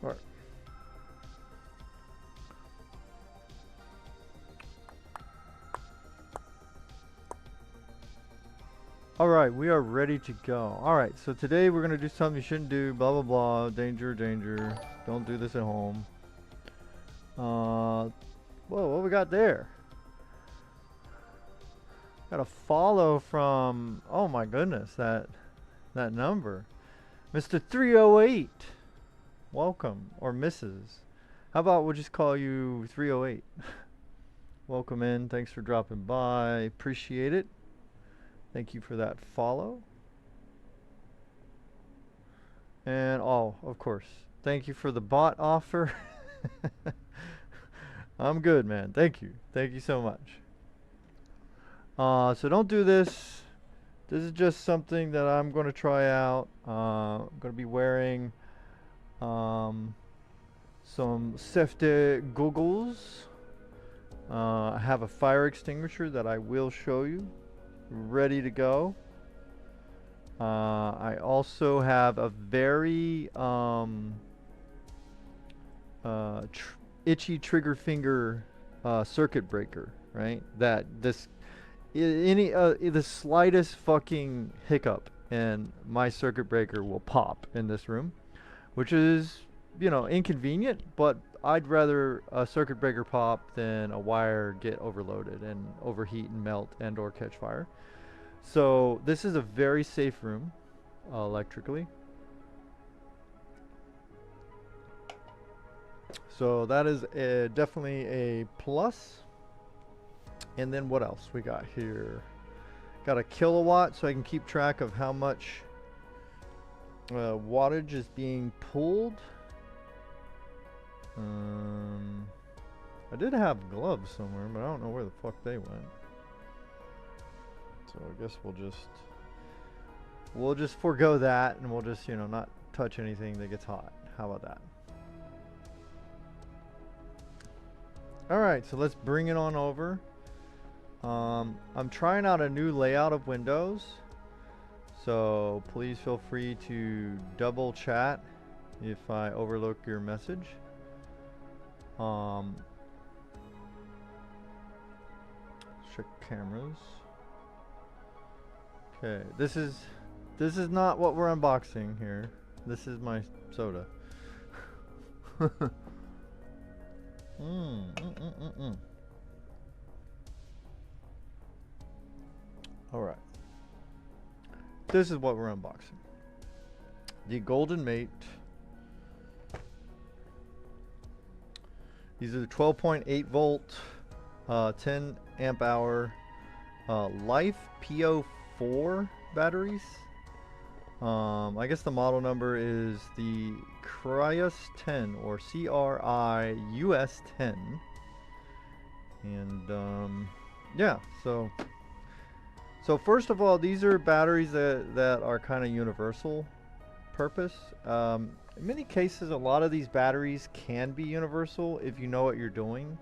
All right. Alright, we are ready to go. Alright, so today we're going to do something you shouldn't do. Blah, blah, blah. Danger, danger. Don't do this at home. Whoa, what we got there? Got a follow from, oh my goodness, that number. Mr. 308. Welcome. Or Mrs. How about we'll just call you 308. Welcome in. Thanks for dropping by. Appreciate it. Thank you for that follow. And oh, of course, thank you for the bot offer. I'm good, man. Thank you. Thank you so much. So don't do this. This is just something that I'm going to try out. I'm going to be wearing some safety goggles. I have a fire extinguisher that I will show you. Ready to go. I also have a very itchy trigger finger circuit breaker, right? That the slightest fucking hiccup and my circuit breaker will pop in this room, which is, you know, inconvenient, but I'd rather a circuit breaker pop than a wire get overloaded and overheat and melt and or catch fire. So this is a very safe room electrically. So that is definitely a plus. And then what else we got here? Got a kilowatt so I can keep track of how much wattage is being pulled. I did have gloves somewhere, but I don't know where the fuck they went. So I guess we'll just forego that, and we'll just, you know, not touch anything that gets hot. How about that? Alright, so let's bring it on over. I'm trying out a new layout of Windows, so please feel free to double chat if I overlook your message. Check cameras. Okay, this is not what we're unboxing here. This is my soda. All right. This is what we're unboxing. The Golden Mate. These are the 12.8 volt, 10 amp hour, LiFePO4 batteries. I guess the model number is the Crius 10 or CRIUS 10. And yeah, so first of all, these are batteries that are kind of universal purpose. In many cases, a lot of these batteries can be universal if you know what you're doing.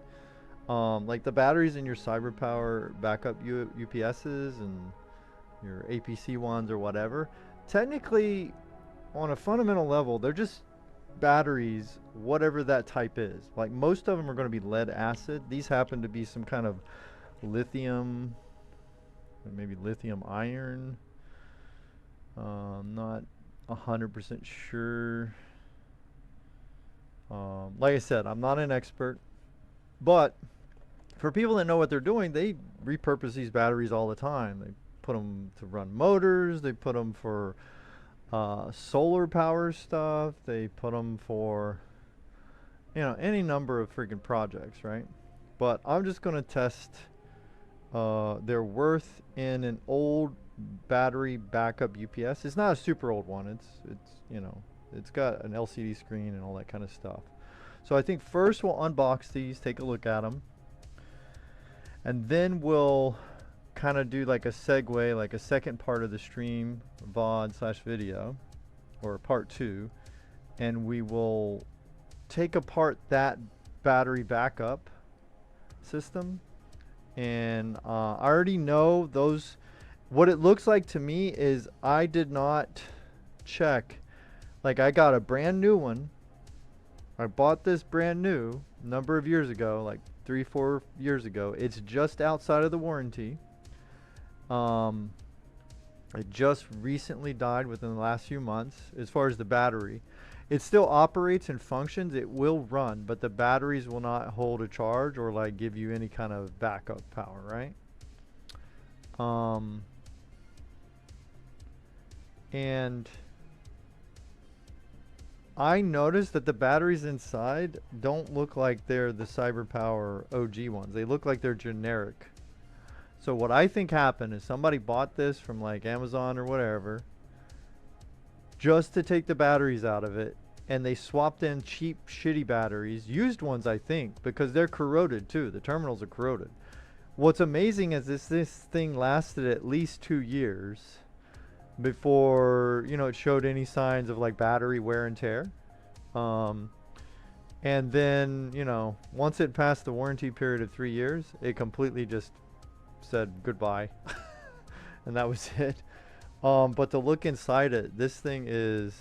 Like the batteries in your CyberPower backup UPSs and your APC ones or whatever, technically on a fundamental level, they're just batteries, whatever that type is. Like most of them are going to be lead acid. These happen to be some kind of lithium, maybe lithium iron. Not 100% sure. Like I said, I'm not an expert, but for people that know what they're doing, they repurpose these batteries all the time. They put them to run motors. They put them for solar power stuff. They put them for, you know, any number of freaking projects, right? But I'm just going to test their worth in an old battery backup UPS. It's not a super old one. It's you know, it's got an LCD screen and all that kind of stuff. So I think first we'll unbox these, take a look at them, and then we'll kind of do like a segue, like a second part of the stream, VOD/video, or part 2, and we will take apart that battery backup system. And I already know those. What it looks like to me is I did not check. Like I got a brand new one, I bought this brand new a number of years ago, like 3-4 years ago. It's just outside of the warranty. It just recently died within the last few months. As far as the battery, it still operates and functions. It will run, but the batteries will not hold a charge or like give you any kind of backup power, right? And I noticed that the batteries inside don't look like they're the CyberPower OG ones. They look like they're generic. So what I think happened is somebody bought this from like Amazon or whatever just to take the batteries out of it, and they swapped in cheap shitty batteries, used ones I think, because they're corroded too. The terminals are corroded. What's amazing is this thing lasted at least 2 years before, you know, it showed any signs of like battery wear and tear. And then, you know, once it passed the warranty period of 3 years, it completely just said goodbye. And that was it. But to look inside it, this thing is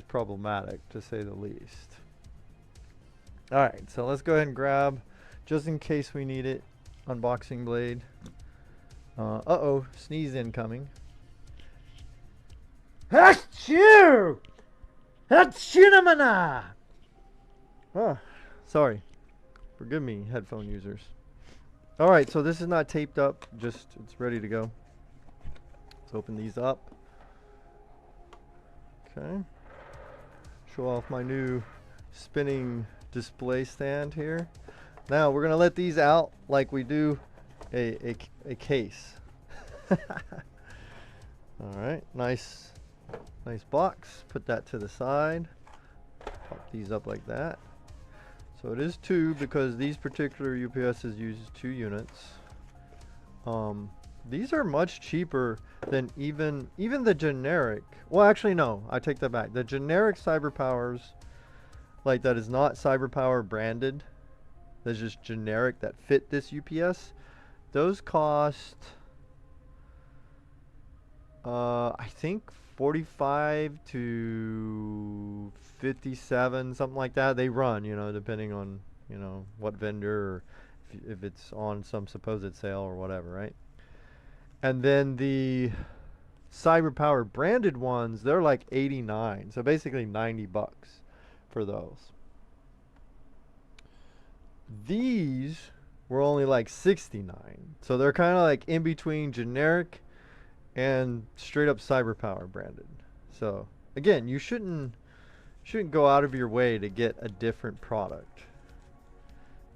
problematic, to say the least. All right, so let's go ahead and grab, just in case we need it, unboxing blade. Uh-oh, sneeze incoming. Achoo! Achoo-na-ma-na! Oh, sorry. Forgive me, headphone users. All right, so this is not taped up, just it's ready to go. Let's open these up. Okay. Show off my new spinning display stand here. Now we're gonna let these out like we do a case. All right, nice box. Put that to the side. Pop these up like that. So it is 2 because these particular UPSs use 2 units. These are much cheaper than even the generic. Well, actually no, I take that back. The generic CyberPowers, like that is not CyberPower branded, that's just generic that fit this UPS. Those cost, I think 45 to 57, something like that. They run, you know, depending on, you know, what vendor, or if it's on some supposed sale or whatever, right? And then the CyberPower branded ones, they're like 89, so basically 90 bucks for those. These were only like 69, so they're kind of like in between generic and straight up CyberPower branded. So again, you shouldn't go out of your way to get a different product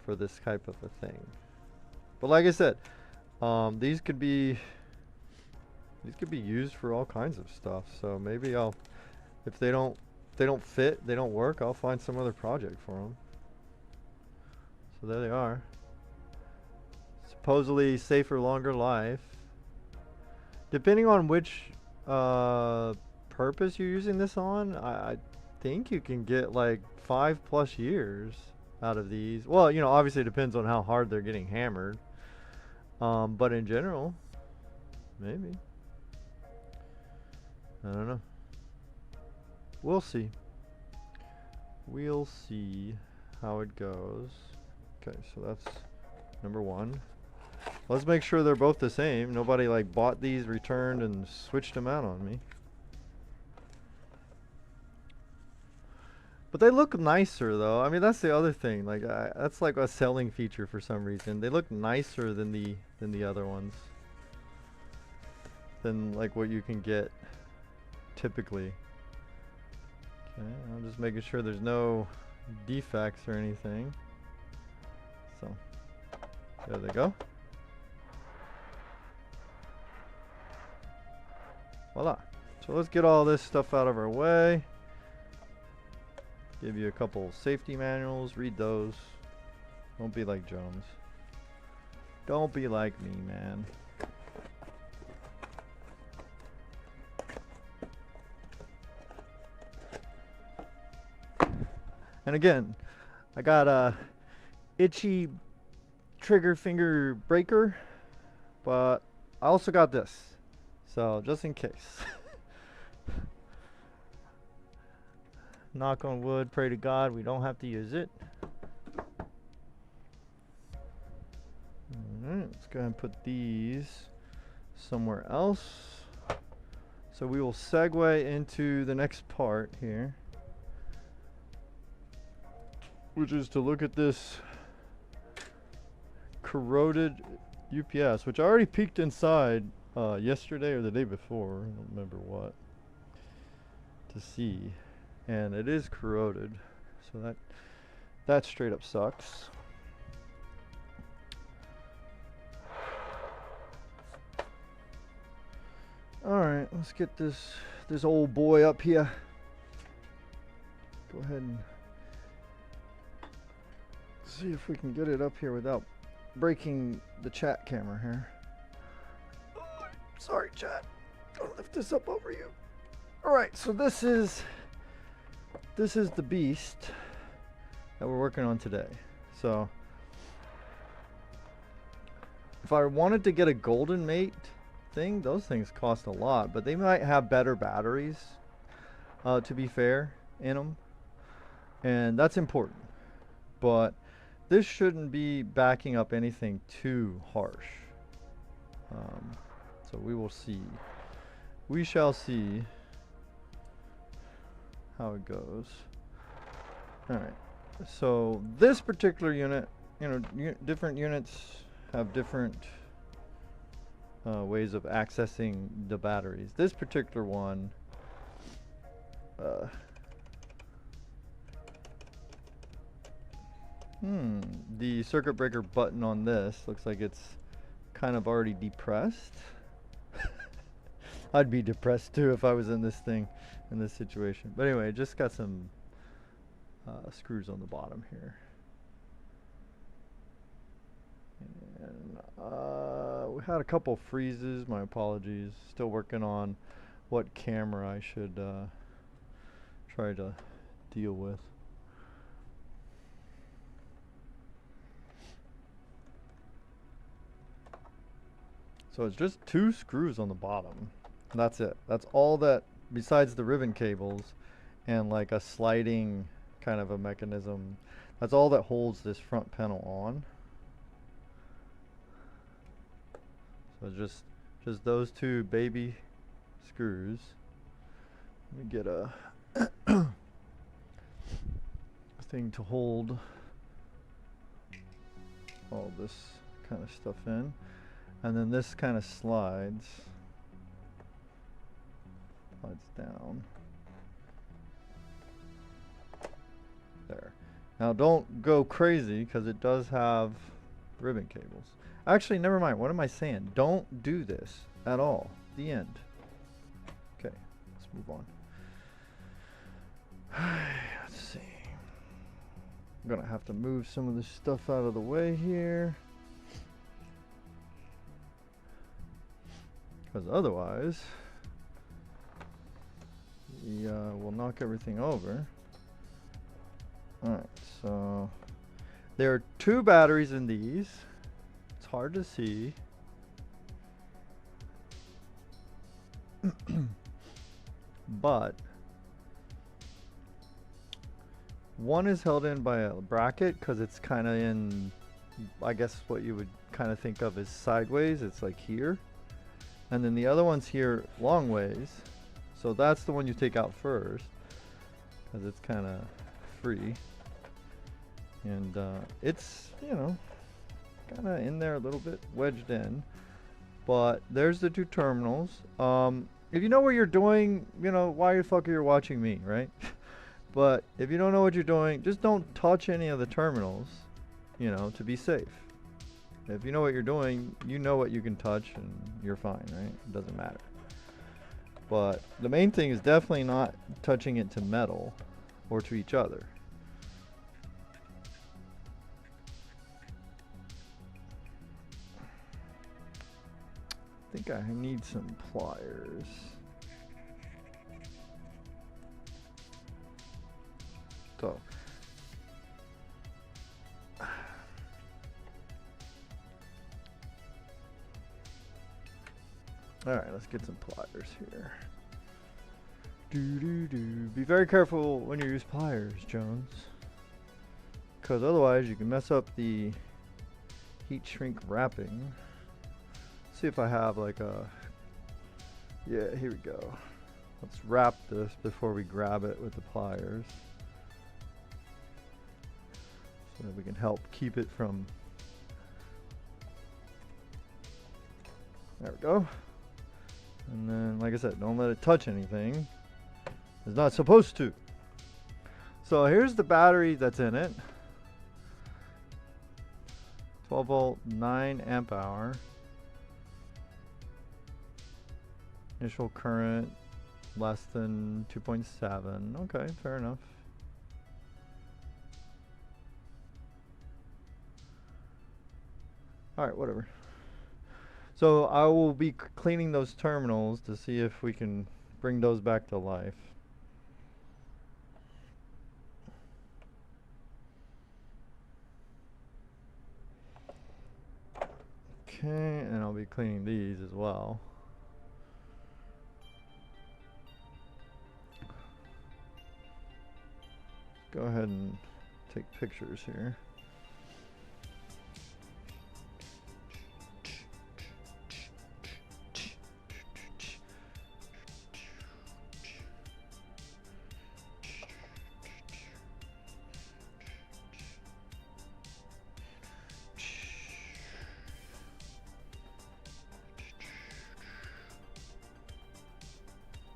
for this type of a thing. But like I said, these could be used for all kinds of stuff. So maybe if they don't fit, they don't work, I'll find some other project for them. So there they are. Supposedly safer, longer life. Depending on which purpose you're using this on, I think you can get like 5+ years out of these. Well, you know, obviously it depends on how hard they're getting hammered. But in general, maybe. I don't know. We'll see. We'll see how it goes. Okay, so that's number 1. Let's make sure they're both the same. Nobody like bought these, returned, and switched them out on me. But they look nicer though. I mean, that's the other thing. Like that's like a selling feature for some reason. They look nicer than the other ones. Than like what you can get typically. Okay, I'm just making sure there's no defects or anything. So there they go. Voila. So let's get all this stuff out of our way. Give you a couple safety manuals. Read those. Don't be like Jones. Don't be like me, man. And again, I got a itchy trigger finger breaker, but I also got this. So just in case. knock on wood, pray to God, we don't have to use it. Alright, let's go ahead and put these somewhere else. So we will segue into the next part here, which is to look at this corroded UPS, which I already peeked inside yesterday or the day before, I don't remember what, to see, and it is corroded, so that straight up sucks. Alright, let's get this old boy up here. Go ahead and see if we can get it up here without breaking the chat camera here. Oh, sorry, chat. I'll lift this up over you. Alright, so this is the beast that we're working on today. So if I wanted to get a golden mate thing, those things cost a lot, but they might have better batteries, to be fair, in them, and that's important. But this shouldn't be backing up anything too harsh. So we will see. We shall see how it goes. Alright, so this particular unit, you know, different units have different ways of accessing the batteries. This particular one, the circuit breaker button on this looks like it's kind of already depressed. I'd be depressed too if I was in this thing, in this situation. But anyway, just got some screws on the bottom here. And we had a couple freezes, my apologies. Still working on what camera I should try to deal with. So it's just 2 screws on the bottom. That's it. That's all that, besides the ribbon cables and like a sliding kind of a mechanism. That's all that holds this front panel on. So just those 2 baby screws. Let me get a thing to hold all this kind of stuff in. And then this kind of slides down. There. Now don't go crazy because it does have ribbon cables. Actually, never mind. What am I saying? Don't do this at all. The end. Okay, let's move on. Let's see. I'm gonna have to move some of this stuff out of the way here, because otherwise we'll knock everything over. Alright, so there are 2 batteries in these. It's hard to see. But one is held in by a bracket because it's kind of in, I guess, what you would kind of think of as sideways. It's like here. And then the other one's here long ways. So that's the one you take out first because it's kind of free. And it's, you know, kind of in there a little bit, wedged in. But there's the 2 terminals. If you know what you're doing, you know, why the fuck are you watching me, right? But if you don't know what you're doing, just don't touch any of the terminals, you know, to be safe. If you know what you're doing, you know what you can touch and you're fine, right? It doesn't matter. But the main thing is definitely not touching it to metal or to each other. I think I need some pliers. So, alright, let's get some pliers here. Be very careful when you use pliers, Jones, because otherwise you can mess up the heat shrink wrapping. Let's see if I have like a, yeah, here we go. Let's wrap this before we grab it with the pliers, so that we can help keep it from, there we go. And then, like I said, don't let it touch anything. It's not supposed to. So here's the battery that's in it. 12 volt, 9 amp hour. Initial current less than 2.7. Okay, fair enough. Alright, whatever. So I will be cleaning those terminals to see if we can bring those back to life. Okay, and I'll be cleaning these as well. Go ahead and take pictures here.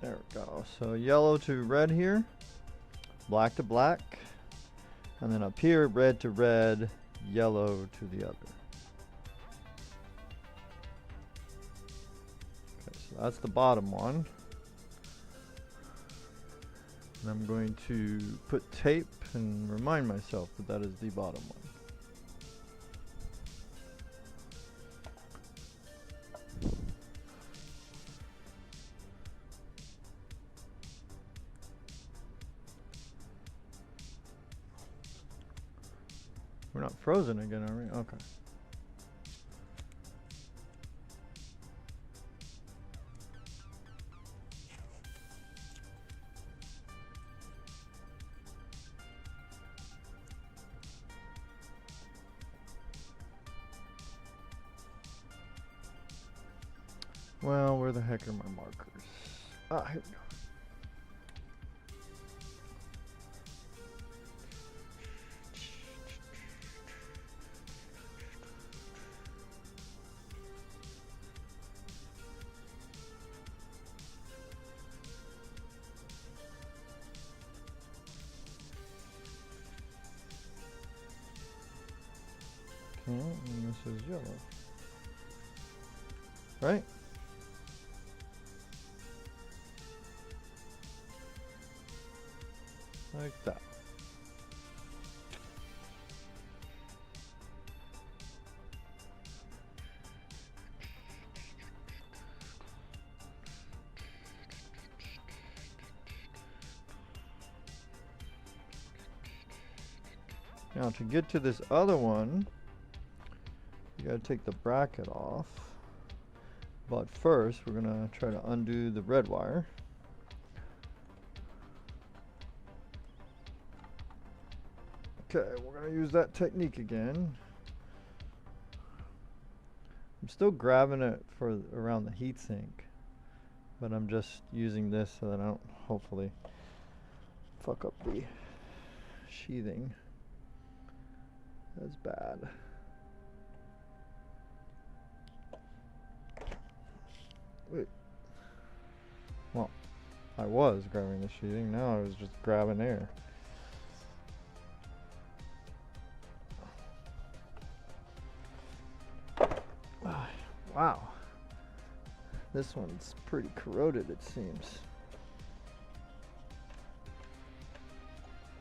There we go. So yellow to red here, black to black, and then up here red to red, yellow to the other. Okay, so that's the bottom one. And I'm going to put tape and remind myself that that is the bottom one. We're not frozen again, are we? Okay. Well, where the heck are my markers? Ah, here we go. Okay, and this is yellow. Right? Like that. Now to get to this other one, you gotta take the bracket off. But first, we're gonna try to undo the red wire. Okay, we're gonna use that technique again. I'm still grabbing it for around the heatsink, but I'm just using this so that I don't hopefully fuck up the sheathing. That's bad. Wait. Well, I was grabbing the sheathing, now I was just grabbing air. Wow. This one's pretty corroded, it seems.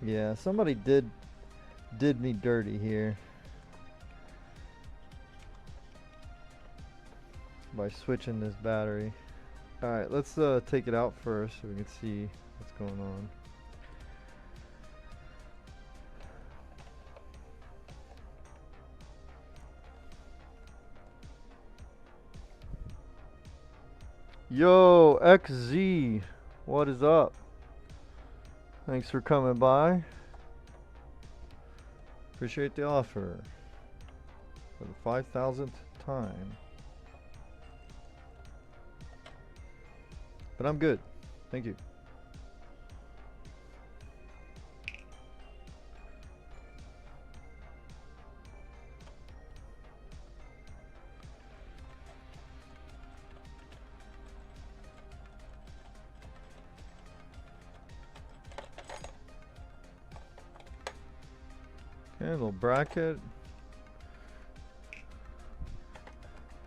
Yeah, somebody did me dirty here by switching this battery. Alright, let's take it out first so we can see what's going on. Yo, XZ, What is up? Thanks for coming by. Appreciate the offer for the 5,000th time. But I'm good. Thank you. Okay, little bracket.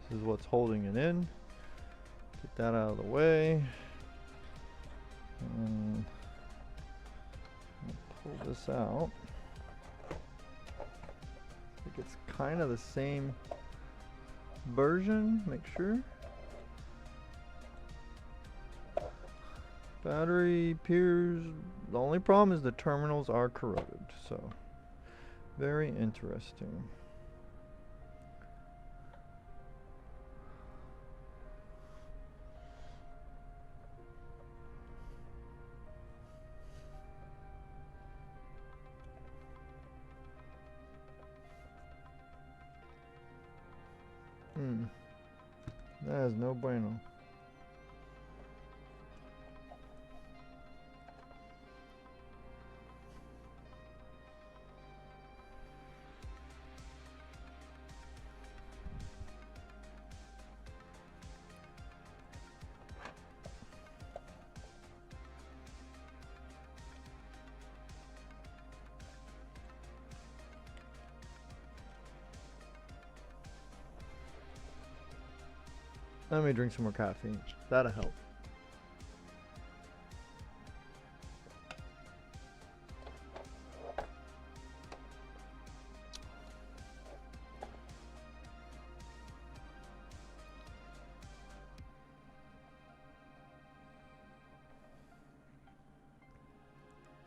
This is what's holding it in. Get that out of the way. And pull this out. I think it's kind of the same version. Make sure. Battery appears. The only problem is the terminals are corroded. So. Very interesting. That is no bueno. Let me drink some more caffeine. That'll help.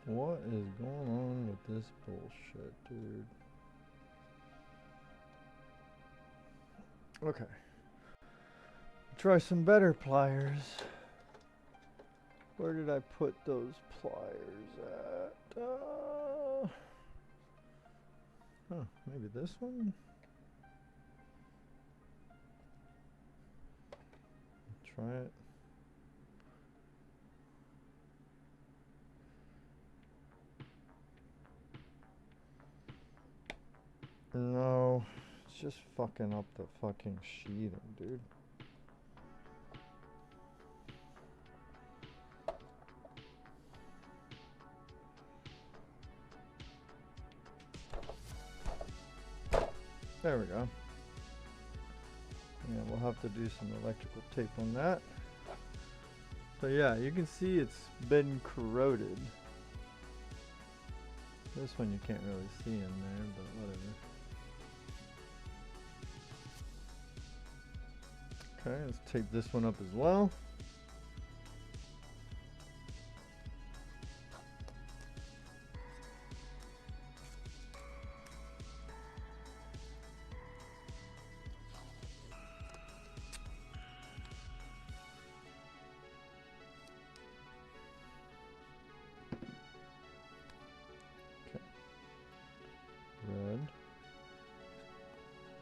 What is going on with this bullshit, dude? Okay. Try some better pliers. Where did I put those pliers at? Maybe this one? Try it. No, it's just fucking up the fucking sheathing, dude. There we go. Yeah, we'll have to do some electrical tape on that. So yeah, you can see it's been corroded. This one you can't really see in there, but whatever. Okay, let's tape this one up as well.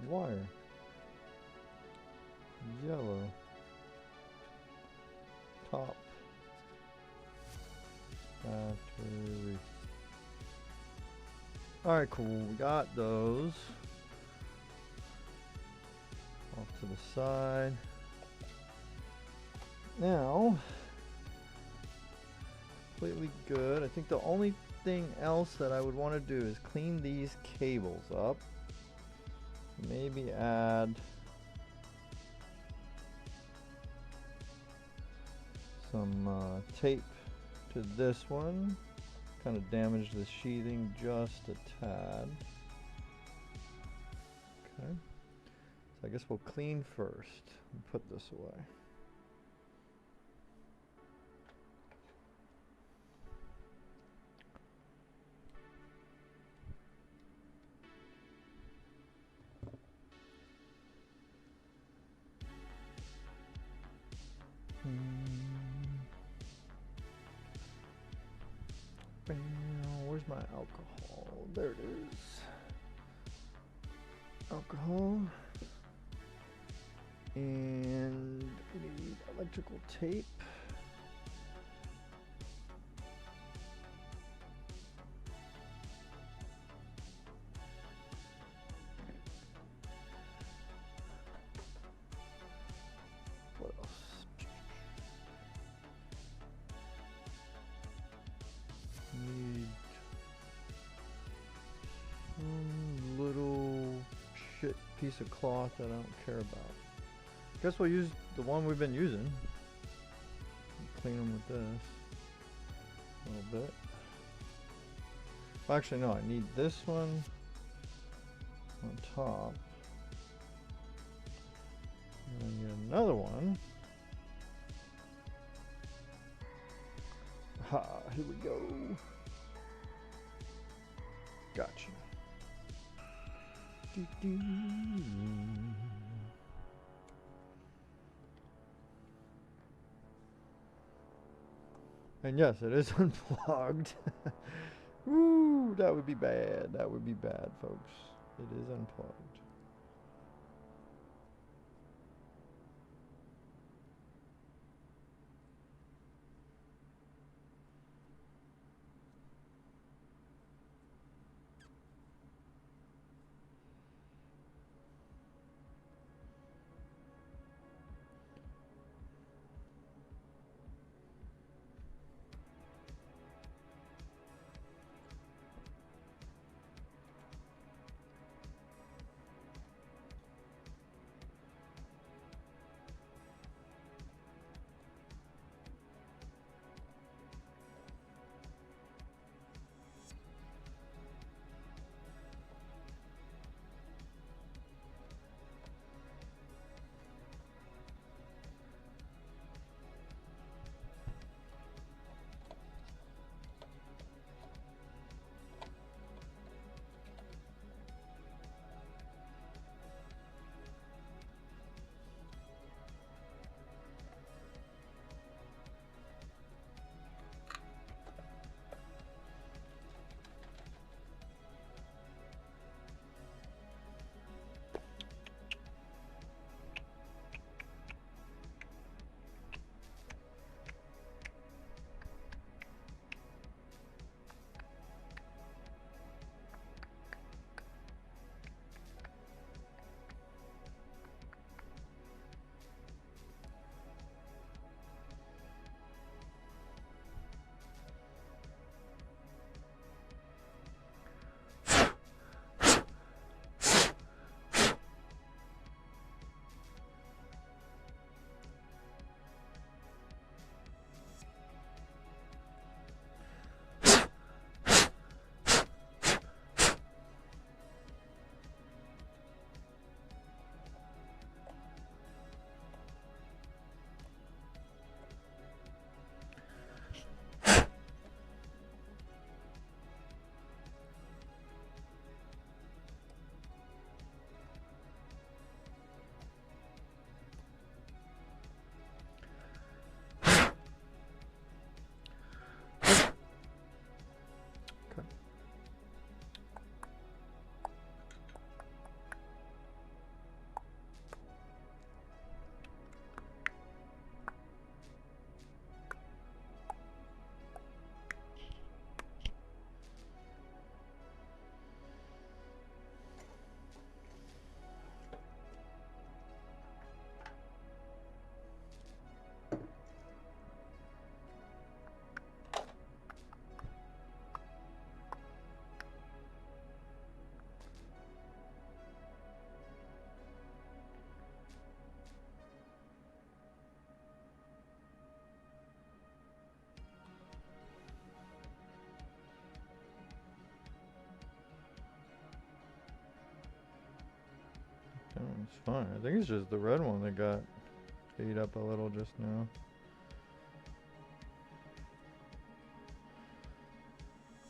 Wire, yellow, top, battery. Alright, cool, we got those. Off to the side. Now, completely good. I think the only thing else that I would want to do is clean these cables up. Maybe add some tape to this one. Kind of damage the sheathing just a tad. Okay. So I guess we'll clean first and put this away. alcohol? There it is. Alcohol. And we need electrical tape. What else? Need some little shit piece of cloth that I don't care about. Guess we'll use the one we've been using. Clean them with this a little bit. Well, actually, no, I need this one on top. And then get another one. Ha, here we go. Gotcha. Doo-doo. And yes, it is unplugged. Woo, that would be bad. That would be bad, folks. It is unplugged. Oh, it's fine. I think it's just the red one that got beat up a little just now.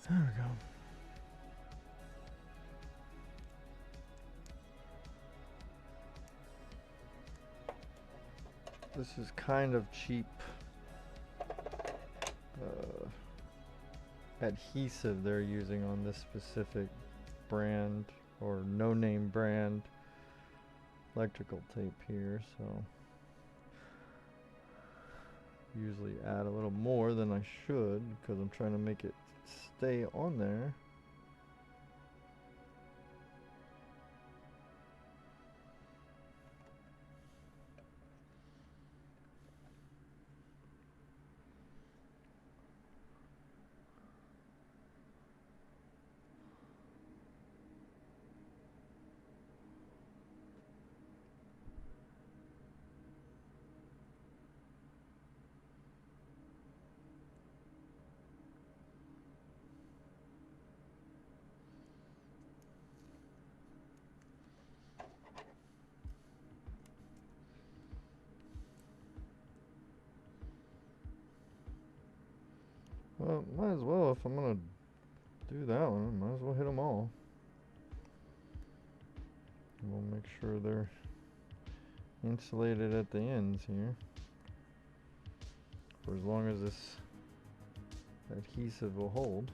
There we go. This is kind of cheap adhesive they're using on this specific brand or no-name brand electrical tape here, so usually add a little more than I should because I'm trying to make it stay on there. Well, might as well, if I'm gonna do that one, might as well hit them all. And we'll make sure they're insulated at the ends here for as long as this adhesive will hold.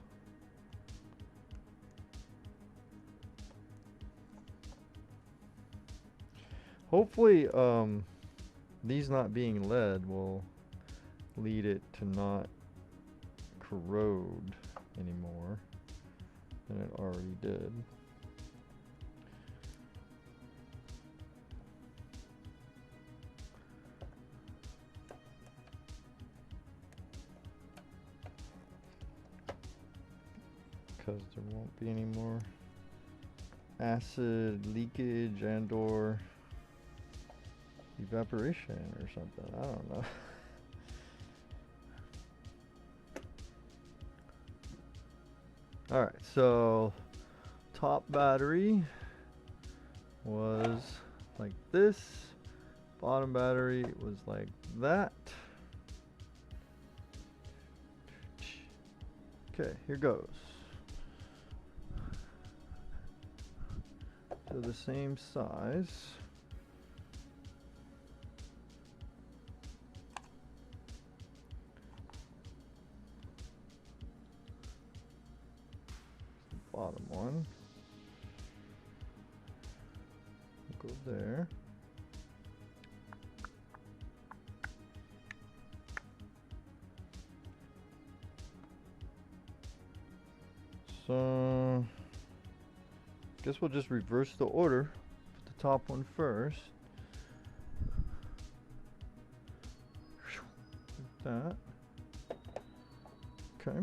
Hopefully these not being lead will lead it to not corrode anymore than it already did. Because there won't be any more acid leakage and or evaporation or something. I don't know. Alright, so top battery was like this, bottom battery was like that. Okay, here goes. So the same size. Bottom one. Go there. So guess we'll just reverse the order. Put the top one first. Like that. Okay.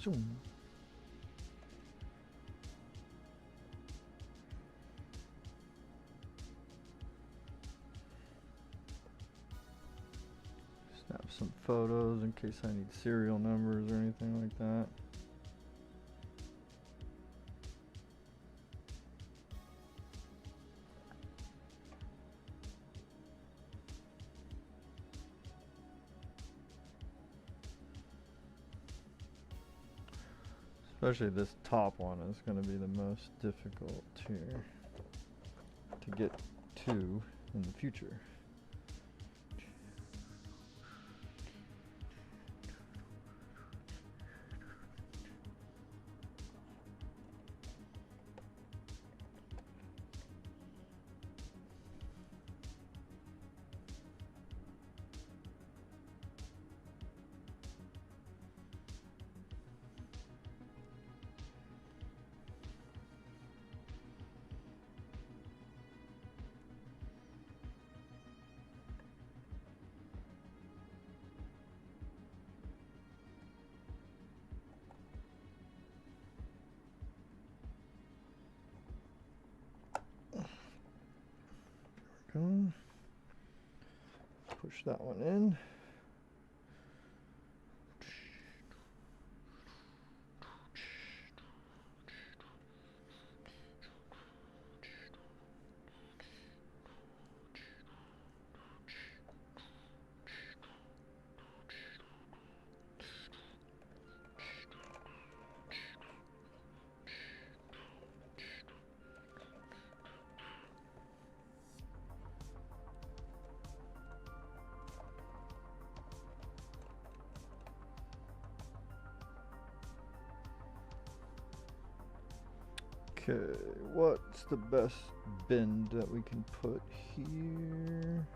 Zoom. Snap some photos in case I need serial numbers or anything like that. Especially this top one is going to be the most difficult here to get to in the future. Go. Push that one in. Okay, what's the best bend that we can put here?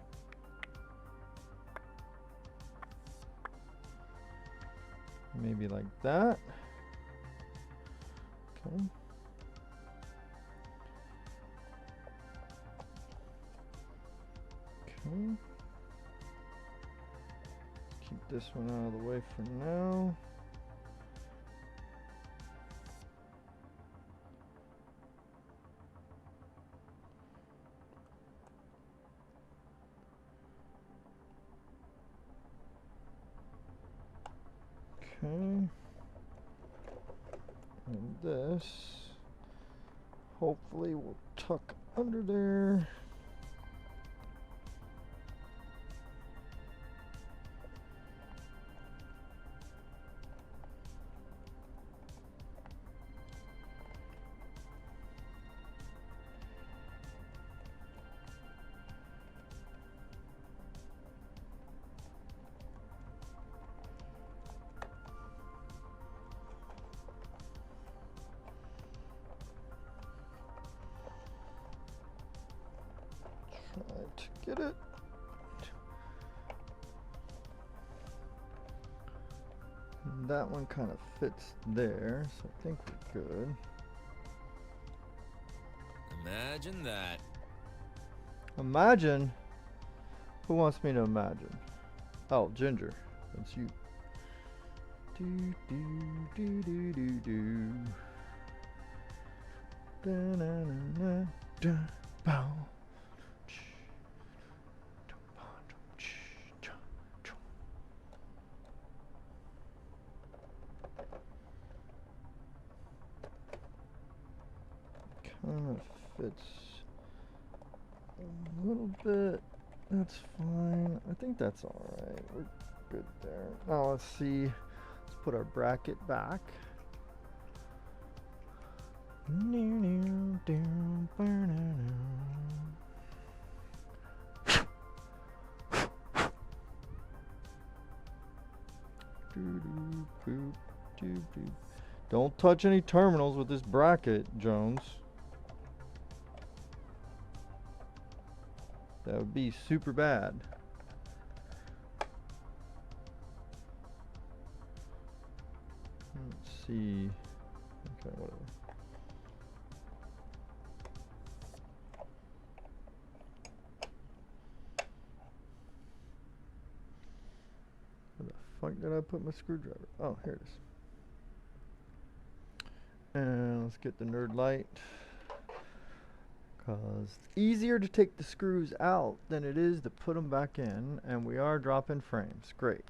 Maybe like that. Okay. Okay. Keep this one out of the way for now. Okay. And this hopefully will tuck under there. Try to get it. And that one kind of fits there, so I think we're good. Imagine that. Imagine? Who wants me to imagine? Oh, Ginger. That's you. Do do do do do do. Da na na na da bow. Kind of fits a little bit. That's fine. I think that's all right. We're good there. Now let's see. Let's put our bracket back. Don't touch any terminals with this bracket, Jones. That would be super bad. Let's see. Okay, whatever. Where the fuck did I put my screwdriver? Oh, here it is. And let's get the nerd light. Because it's easier to take the screws out than it is to put them back in. And we are dropping frames. Great.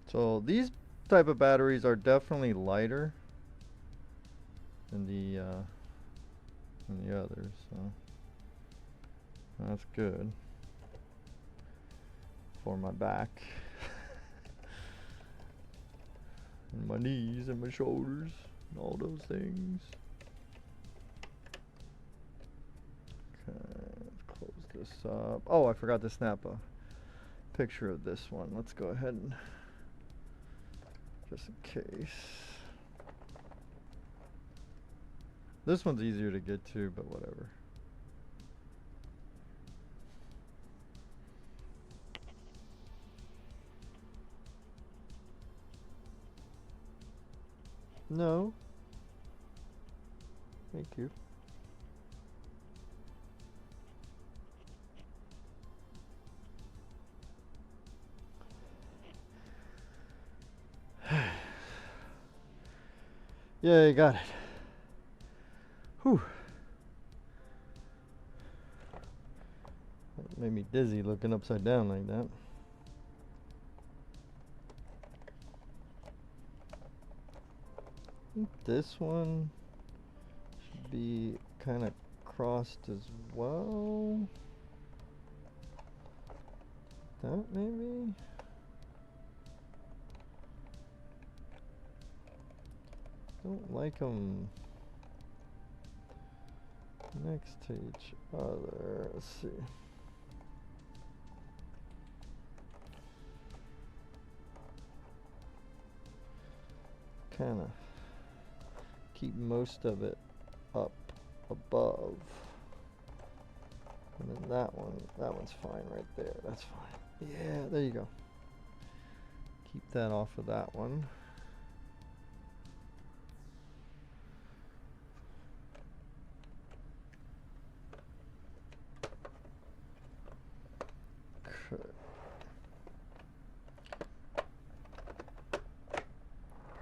So these type of batteries are definitely lighter than the others, so that's good for my back and my knees and my shoulders and all those things. Okay, let's close this up. Oh, I forgot to snap a picture of this one. Let's go ahead and just in case. This one's easier to get to, but whatever. No. Thank you. Yeah, you got it. Whew. That made me dizzy looking upside down like that. I think this one should be kind of crossed as well. That maybe? Don't like them next to each other. Let's see. Kind of keep most of it up above. And then that one's fine right there. That's fine. Yeah, there you go. Keep that off of that one. Okay.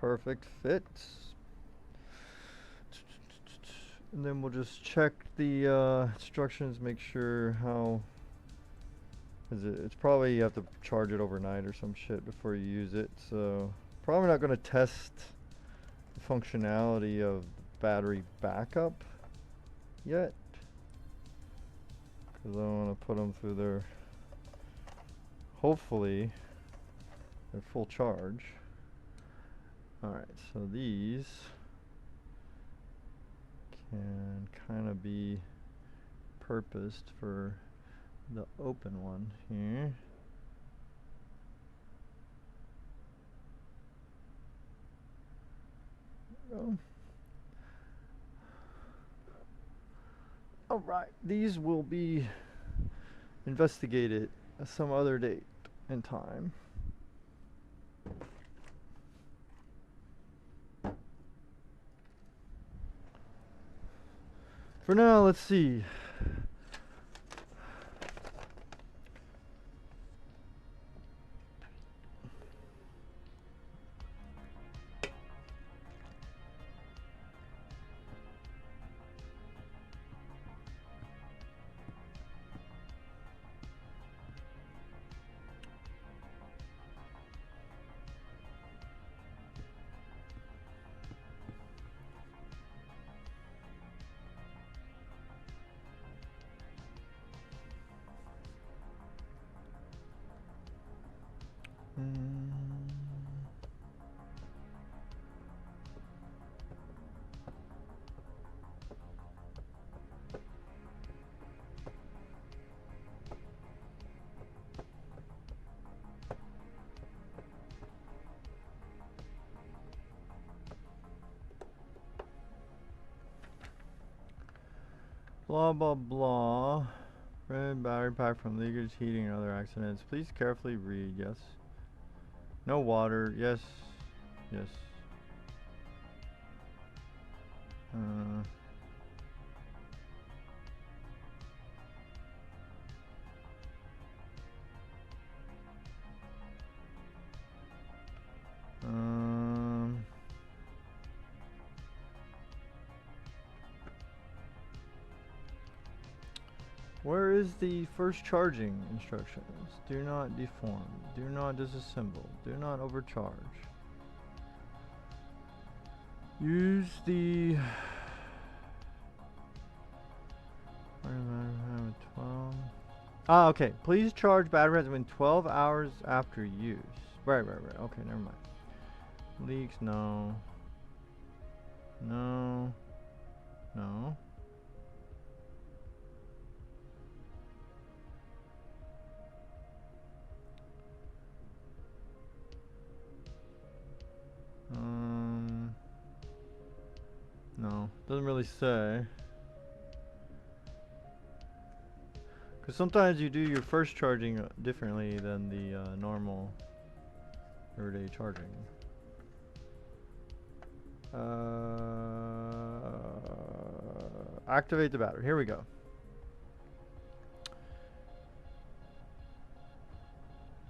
Perfect fit. And then we'll just check the instructions, make sure how it's probably you have to charge it overnight or some shit before you use it. So probably not going to test the functionality of battery backup yet, because I want to put them through their, hopefully, their full charge. Alright, so these can kind of be purposed for the open one here. Alright, these will be investigated at some other date and time. For now, let's see. Blah blah blah. Red battery pack from leakage, heating, and other accidents. Please carefully read. Yes. No water. Yes. Yes. Where is the first charging instructions? Do not deform. Do not disassemble. Do not overcharge. Use the 12. Ah, okay. Please charge battery within 12 hours after use. Right. Okay, never mind. Leaks, no. No. No. No, doesn't really say. Because sometimes you do your first charging differently than the normal everyday charging. Activate the battery. Here we go.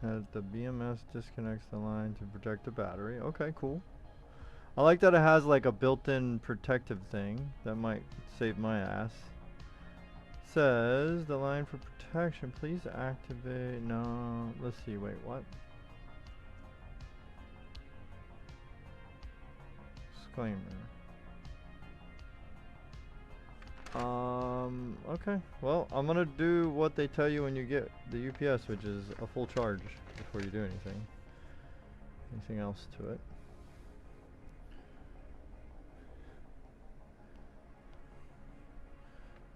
As the BMS disconnects the line to protect the battery. Okay, cool. I like that it has like a built-in protective thing. That might save my ass. Says the line for protection. Please activate. No. Let's see. Wait, what? Disclaimer. Okay. Well, I'm gonna do what they tell you when you get the UPS, which is a full charge before you do anything else to it.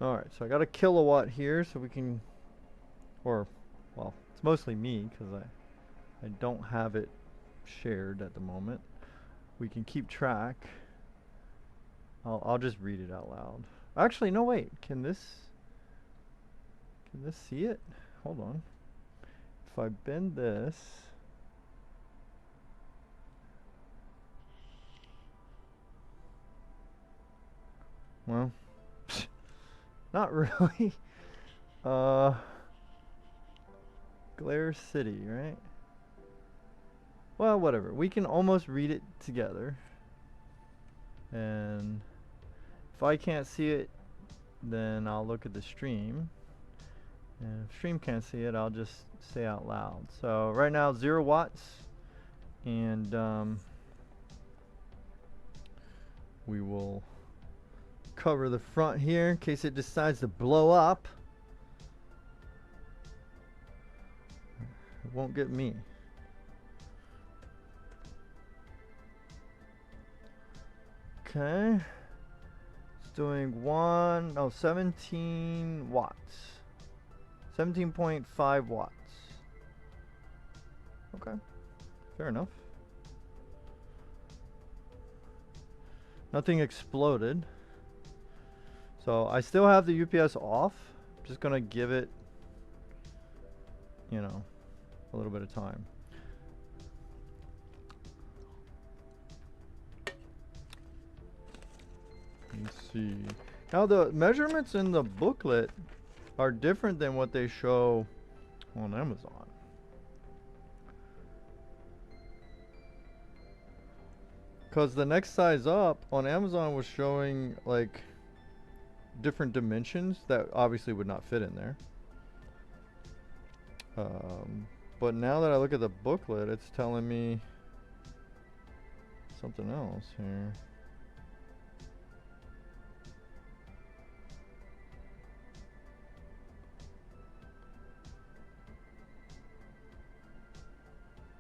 Alright, so I got a kilowatt here so we can, or, well, it's mostly me because I don't have it shared at the moment. We can keep track. I'll just read it out loud. Actually, no, wait. Can this see it? Hold on. If I bend this, well, not really. Glare City, right? Well, whatever. We can almost read it together. And if I can't see it, then I'll look at the stream. And if stream can't see it, I'll just say out loud. So right now, 0 watts. And we will cover the front here in case it decides to blow up. It won't get me. Okay. It's doing 17 watts. 17.5 watts. Okay. Fair enough. Nothing exploded. So I still have the UPS off. I'm just gonna give it, you know, a little bit of time. Let's see. Now the measurements in the booklet are different than what they show on Amazon. Because the next size up on Amazon was showing like different dimensions that obviously would not fit in there. But now that I look at the booklet, it's telling me something else here.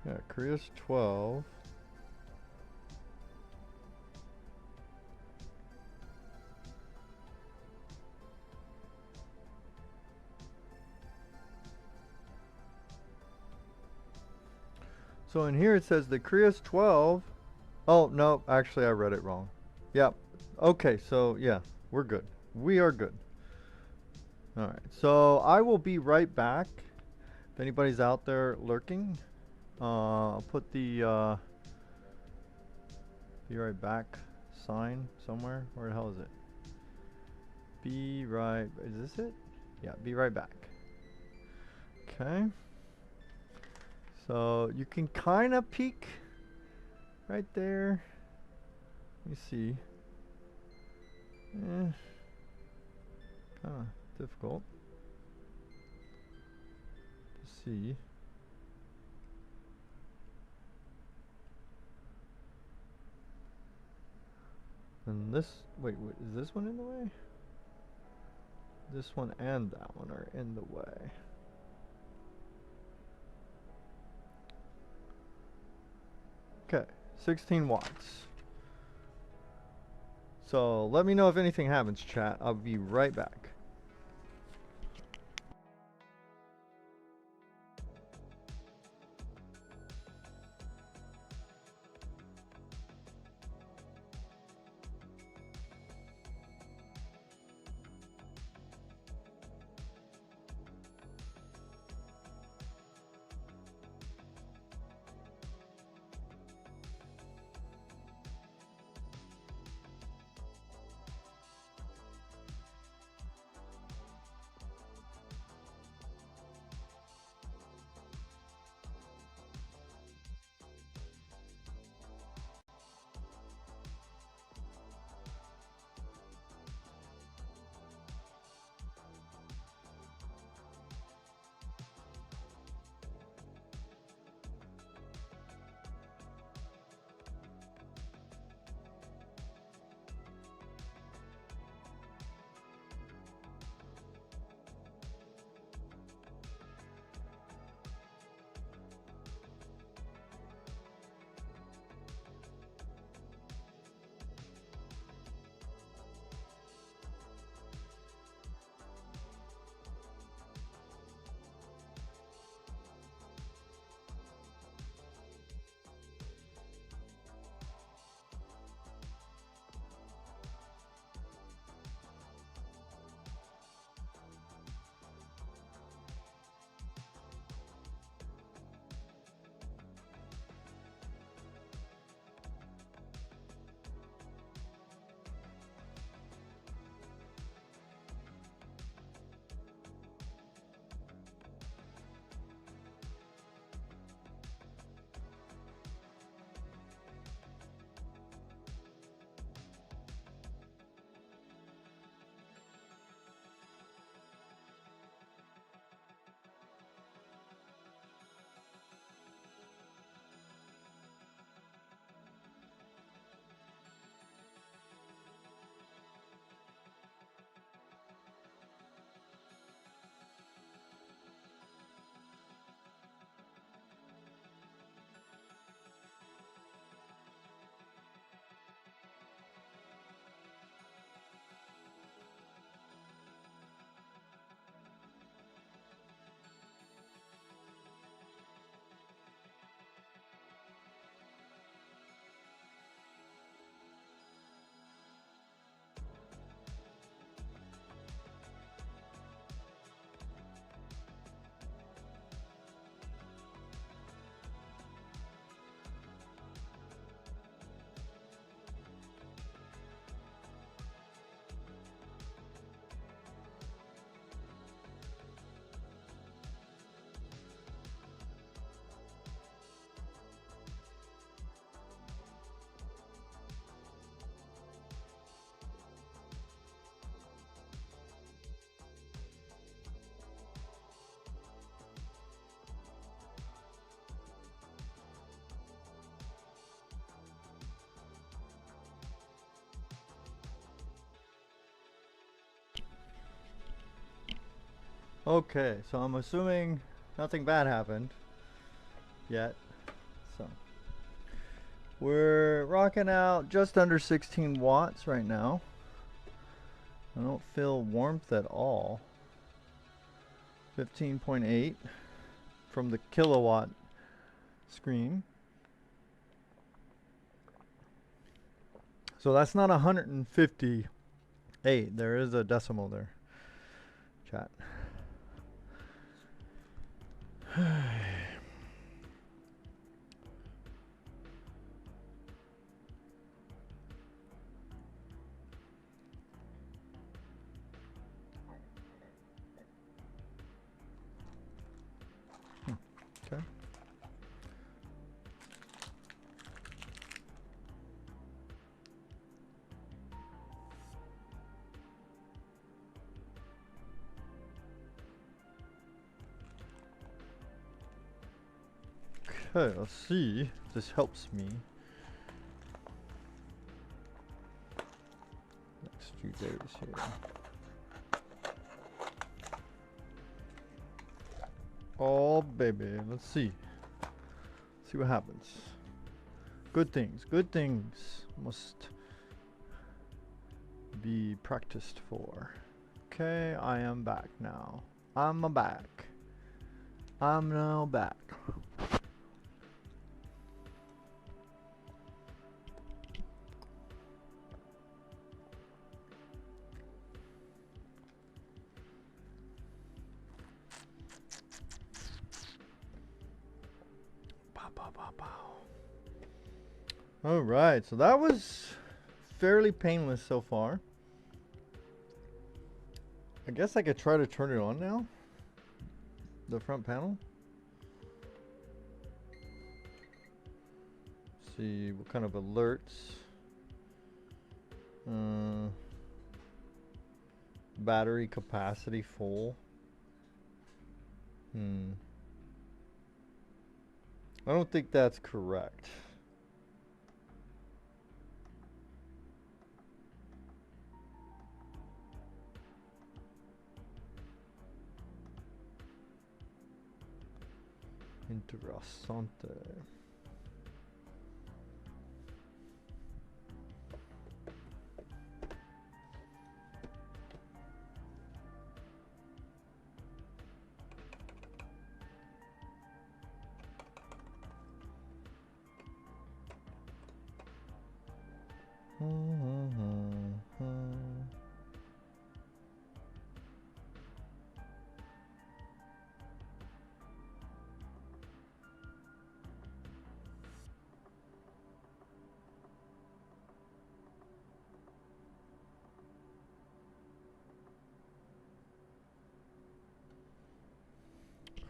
Yeah, Korea's 12. So in here it says the Korea's 12. Oh, no, actually I read it wrong. Yep. Okay, so yeah, we're good. We are good. Alright, so I will be right back. If anybody's out there lurking, I'll put the be right back sign somewhere. Where the hell is it? Be right, is this it? Yeah, be right back. Okay. So you can kind of peek right there. Let me see. Kind of difficult to see. And this, wait, is this one in the way? This one and that one are in the way. Okay, 16 watts. So let me know if anything happens, chat. I'll be right back. Okay, so I'm assuming nothing bad happened yet. So we're rocking out just under 16 watts right now. I don't feel warmth at all. 15.8 from the kilowatt screen. So that's not 158. There is a decimal there. Chat. Okay. Okay, let's see if this helps me. Next few days here. Oh baby, let's see. See what happens. Good things must be practiced for. Okay, I am back now. I'm back. I'm now back. All right, so that was fairly painless so far. I guess I could try to turn it on now. The front panel. See what kind of alerts. Battery capacity full. I don't think that's correct. Interessante.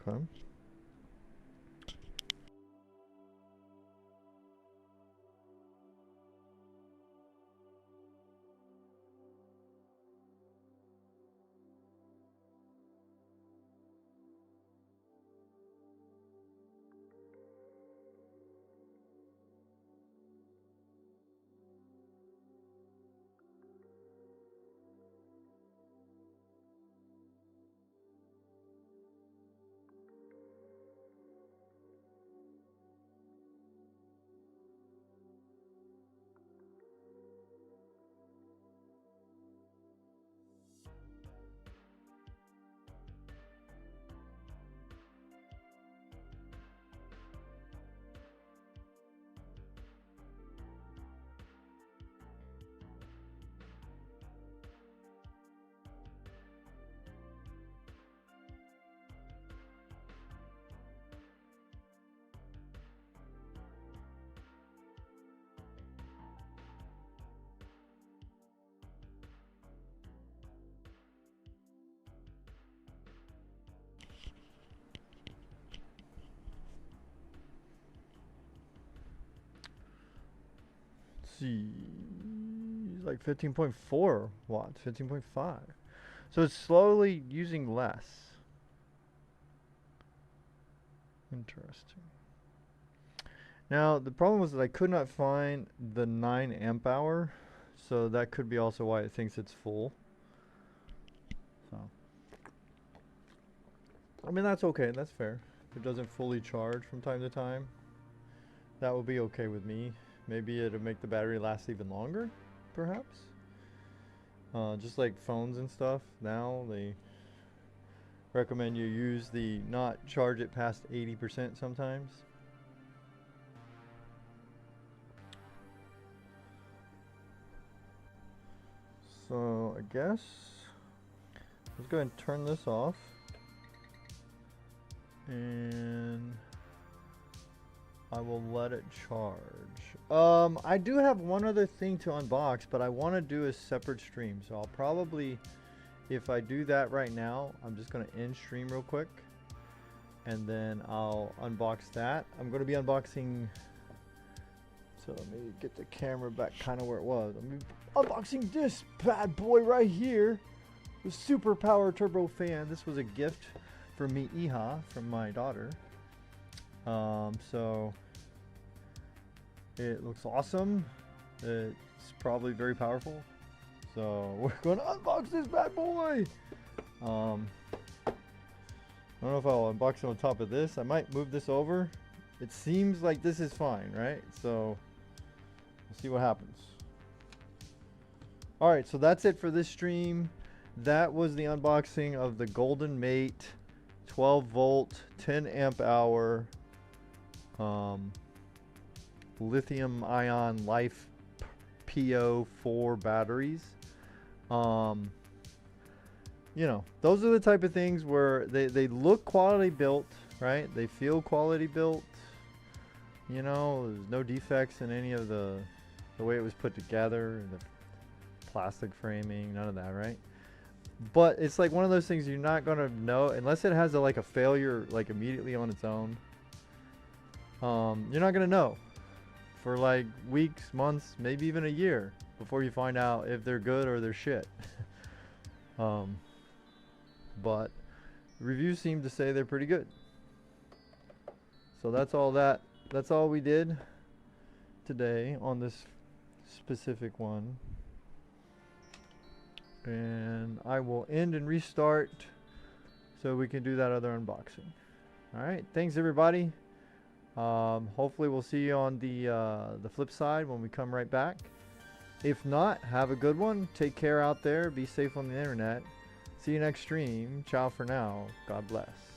Okay. See, like 15.4 watts, 15.5. So it's slowly using less. Interesting. Now the problem was that I could not find the 9 amp hour, so that could be also why it thinks it's full. So I mean, that's okay. That's fair. If it doesn't fully charge from time to time, that would be okay with me. Maybe it'll make the battery last even longer, perhaps. Just like phones and stuff, now they recommend you use the not charge it past 80% sometimes. So I guess let's go ahead and turn this off. And I will let it charge. I do have one other thing to unbox, but I want to do a separate stream. So I'll probably, if I do that right now, I'm just going to end stream real quick. And then I'll unbox that. I'm going to be unboxing. So let me get the camera back kind of where it was. I'm unboxing this bad boy right here. The CyberPower Turbo Fan. This was a gift for me, Iha, from my daughter. So it looks awesome. It's probably very powerful. So we're going to unbox this bad boy. I don't know if I'll unbox it on top of this. I might move this over. It seems like this is fine, right? So we'll see what happens. All right, so that's it for this stream. That was the unboxing of the Golden Mate 12 volt, 10 amp hour lithium ion LiFePO4 batteries. You know, those are the type of things where they look quality built, right? They feel quality built. You know, there's no defects in any of the way it was put together, the plastic framing, none of that, right? But it's like one of those things you're not gonna know unless it has like a failure like immediately on its own. You're not gonna know for like weeks, months, maybe even a year before you find out if they're good or they're shit. But reviews seem to say they're pretty good. So that's all we did today on this specific one. And I will end and restart so we can do that other unboxing. All right, thanks everybody. Hopefully we'll see you on the flip side when we come right back. If not, have a good one. Take care out there. Be safe on the internet. See you next stream. Ciao for now. God bless.